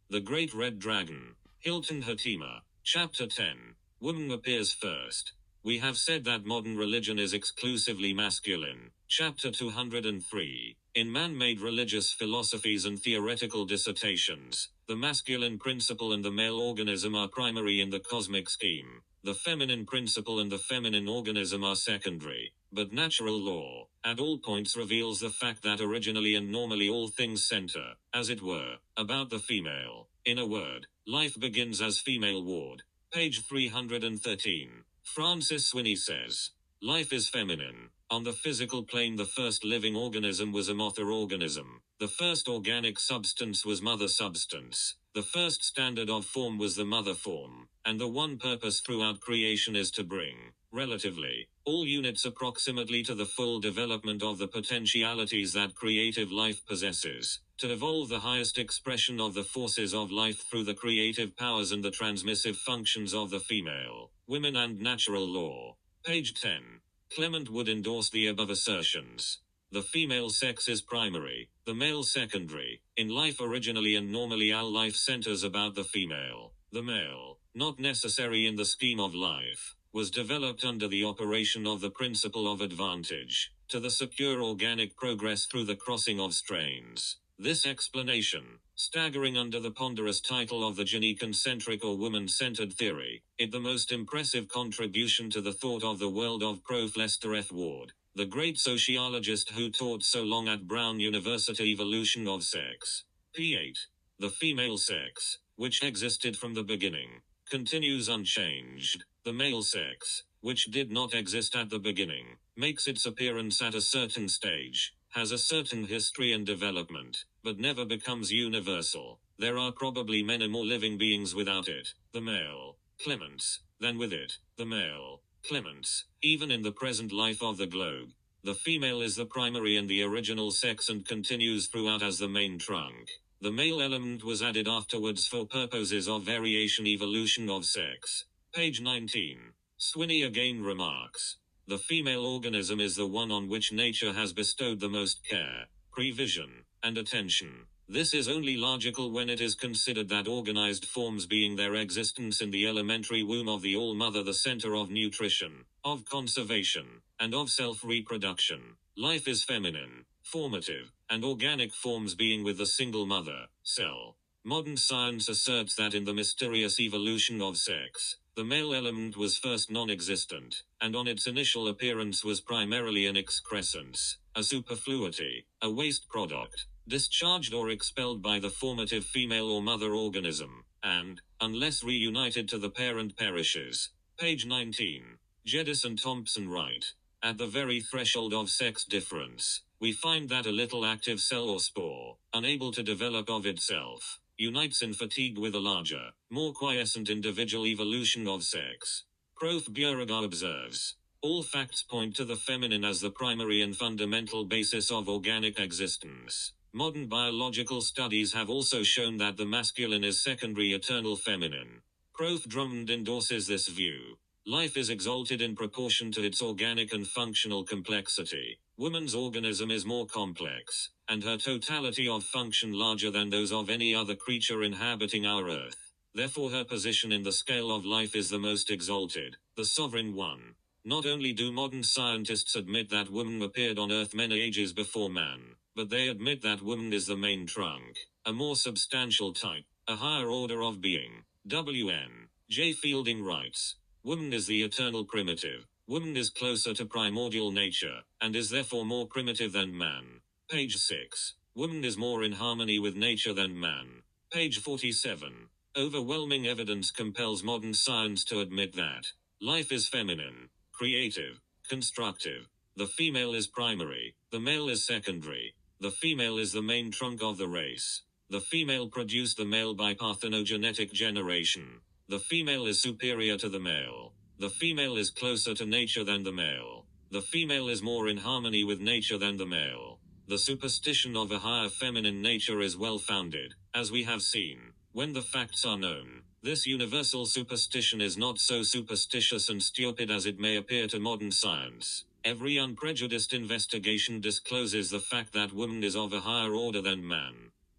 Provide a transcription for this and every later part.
The Great Red Dragon. HILTON HOTEMA. Chapter 10. Woman appears first. We have said that modern religion is exclusively masculine. Chapter 203. In man-made religious philosophies and theoretical dissertations, the masculine principle and the male organism are primary in the cosmic scheme. The feminine principle and the feminine organism are secondary. But natural law, at all points, reveals the fact that originally and normally all things center, as it were, about the female. In a word, life begins as female ward. Page 313. Francis Swinney says, life is feminine. On the physical plane, the first living organism was a mother organism. The first organic substance was mother substance. The first standard of form was the mother form. And the one purpose throughout creation is to bring, relatively, all units approximately to the full development of the potentialities that creative life possesses, to evolve the highest expression of the forces of life through the creative powers and the transmissive functions of the female, women and natural law. Page 10. Clement would endorse the above assertions. The female sex is primary, the male secondary. In life originally and normally all life centers about the female. The male, not necessary in the scheme of life, was developed under the operation of the principle of advantage, to the secure organic progress through the crossing of strains. This explanation, staggering under the ponderous title of the gene-concentric or woman-centered theory, it the most impressive contribution to the thought of the world of Prof. Lester F. Ward, the great sociologist who taught so long at Brown University. Evolution of sex. p. 8. The female sex, which existed from the beginning, continues unchanged. The male sex, which did not exist at the beginning, makes its appearance at a certain stage, has a certain history and development, but never becomes universal. There are probably many more living beings without it, the male, Clements, than with it, the male, Clements, even in the present life of the globe. The female is the primary and the original sex and continues throughout as the main trunk. The male element was added afterwards for purposes of variation. Evolution of sex. Page 19. Swinney again remarks, the female organism is the one on which nature has bestowed the most care, prevision, and attention. This is only logical when it is considered that organized forms being their existence in the elementary womb of the All-Mother, the center of nutrition, of conservation, and of self-reproduction. Life is feminine, formative, and organic forms being with the single mother, cell. Modern science asserts that in the mysterious evolution of sex, the male element was first non-existent, and on its initial appearance was primarily an excrescence, a superfluity, a waste product, discharged or expelled by the formative female or mother organism, and, unless reunited to the parent, perishes. Page 19. Jedis and Thompson write, at the very threshold of sex difference, we find that a little active cell or spore, unable to develop of itself, unites in fatigue with a larger, more quiescent individual. Evolution of sex. Prof. Beauregard observes, all facts point to the feminine as the primary and fundamental basis of organic existence. Modern biological studies have also shown that the masculine is secondary, eternal feminine. Prof. Drummond endorses this view. Life is exalted in proportion to its organic and functional complexity. Woman's organism is more complex, and her totality of function larger than those of any other creature inhabiting our earth. Therefore her position in the scale of life is the most exalted, the sovereign one. Not only do modern scientists admit that woman appeared on earth many ages before man, but they admit that woman is the main trunk, a more substantial type, a higher order of being. W.N. J. Fielding writes, woman is the eternal primitive. Woman is closer to primordial nature, and is therefore more primitive than man. Page 6. Woman is more in harmony with nature than man. Page 47. Overwhelming evidence compels modern science to admit that life is feminine, creative, constructive. The female is primary, the male is secondary. The female is the main trunk of the race. The female produced the male by parthenogenetic generation. The female is superior to the male. The female is closer to nature than the male. The female is more in harmony with nature than the male. The superstition of a higher feminine nature is well founded, as we have seen, when the facts are known. This universal superstition is not so superstitious and stupid as it may appear to modern science. Every unprejudiced investigation discloses the fact that woman is of a higher order than man.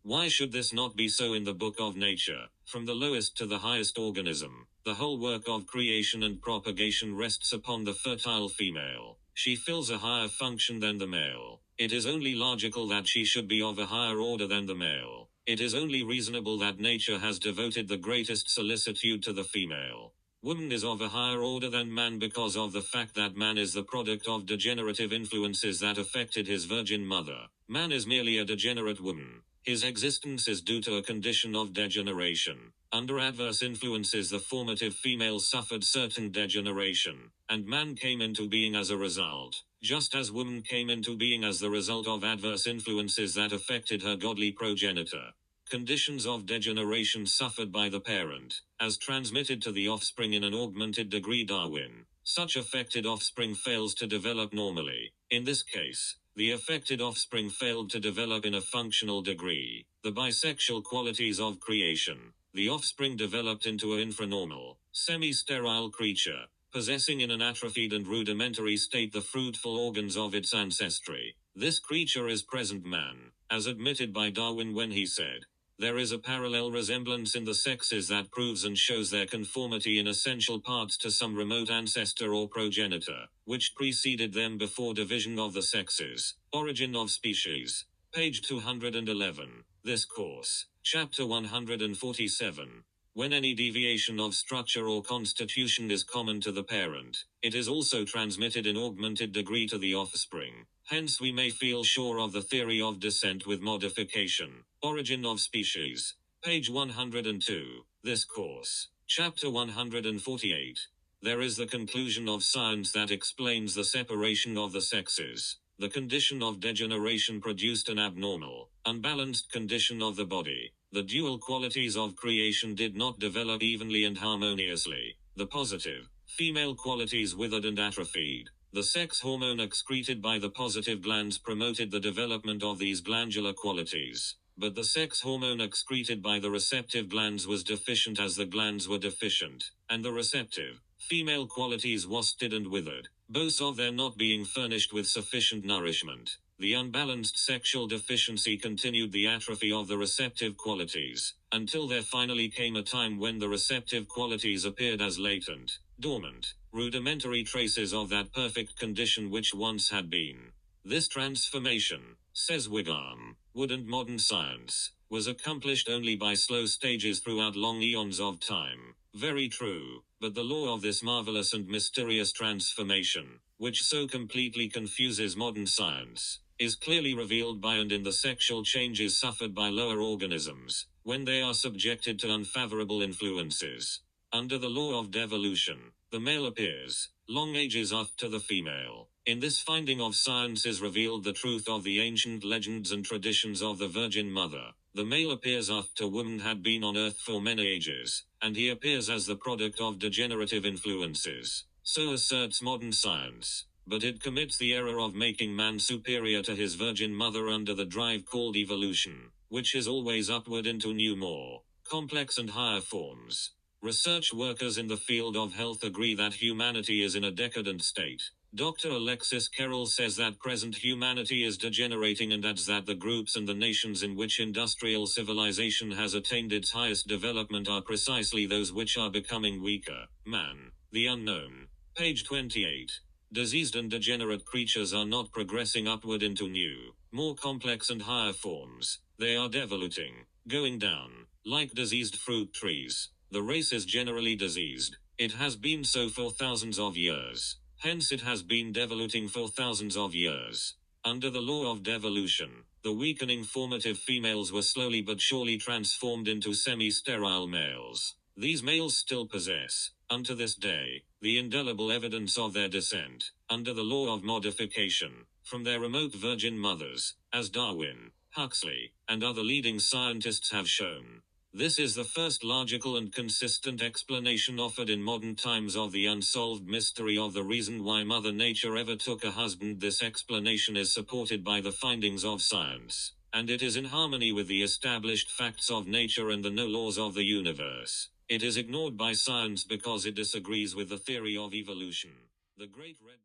Why should this not be so in the book of nature? From the lowest to the highest organism, the whole work of creation and propagation rests upon the fertile female. She fills a higher function than the male. It is only logical that she should be of a higher order than the male. It is only reasonable that nature has devoted the greatest solicitude to the female. Woman is of a higher order than man because of the fact that man is the product of degenerative influences that affected his virgin mother. Man is merely a degenerate woman. His existence is due to a condition of degeneration. Under adverse influences, the formative female suffered certain degeneration, and man came into being as a result, just as woman came into being as the result of adverse influences that affected her godly progenitor. Conditions of degeneration suffered by the parent, as transmitted to the offspring in an augmented degree. Darwin. Such affected offspring fails to develop normally. In this case, the affected offspring failed to develop in a functional degree. The bisexual qualities of creation. The offspring developed into an infranormal, semi-sterile creature, possessing in an atrophied and rudimentary state the fruitful organs of its ancestry. This creature is present man, as admitted by Darwin when he said, "There is a parallel resemblance in the sexes that proves and shows their conformity in essential parts to some remote ancestor or progenitor, which preceded them before division of the sexes." Origin of Species. Page 211. This course. Chapter 147. When any deviation of structure or constitution is common to the parent, it is also transmitted in augmented degree to the offspring. Hence we may feel sure of the theory of descent with modification. Origin of Species. Page 102. This course. Chapter 148. There is the conclusion of science that explains the separation of the sexes. The condition of degeneration produced an abnormal, unbalanced condition of the body. The dual qualities of creation did not develop evenly and harmoniously. The positive, female qualities withered and atrophied. The sex hormone excreted by the positive glands promoted the development of these glandular qualities. But the sex hormone excreted by the receptive glands was deficient as the glands were deficient, and the receptive, female qualities wasted and withered, both of them not being furnished with sufficient nourishment. The unbalanced sexual deficiency continued the atrophy of the receptive qualities, until there finally came a time when the receptive qualities appeared as latent, dormant, rudimentary traces of that perfect condition which once had been. This transformation, says Wigham, Wood and modern science, was accomplished only by slow stages throughout long eons of time. Very true, but the law of this marvelous and mysterious transformation, which so completely confuses modern science, is clearly revealed by and in the sexual changes suffered by lower organisms, when they are subjected to unfavorable influences. Under the law of devolution, the male appears, long ages after the female. In this finding of science is revealed the truth of the ancient legends and traditions of the Virgin Mother. The male appears after woman had been on earth for many ages, and he appears as the product of degenerative influences. So asserts modern science. But it commits the error of making man superior to his virgin mother under the drive called evolution, which is always upward into new, more complex and higher forms. Research workers in the field of health agree that humanity is in a decadent state. Dr. Alexis Carroll says that present humanity is degenerating and adds that the groups and the nations in which industrial civilization has attained its highest development are precisely those which are becoming weaker. Man. The unknown. Page 28. Diseased and degenerate creatures are not progressing upward into new, more complex and higher forms. They are devoluting, going down, like diseased fruit trees. The race is generally diseased. It has been so for thousands of years. Hence it has been devoluting for thousands of years. Under the law of devolution, the weakening formative females were slowly but surely transformed into semi-sterile males. These males still possess, unto this day, the indelible evidence of their descent, under the law of modification, from their remote virgin mothers, as Darwin, Huxley, and other leading scientists have shown. This is the first logical and consistent explanation offered in modern times of the unsolved mystery of the reason why Mother Nature ever took a husband. This explanation is supported by the findings of science, and it is in harmony with the established facts of nature and the known laws of the universe. It is ignored by science because it disagrees with the theory of evolution. The Great Red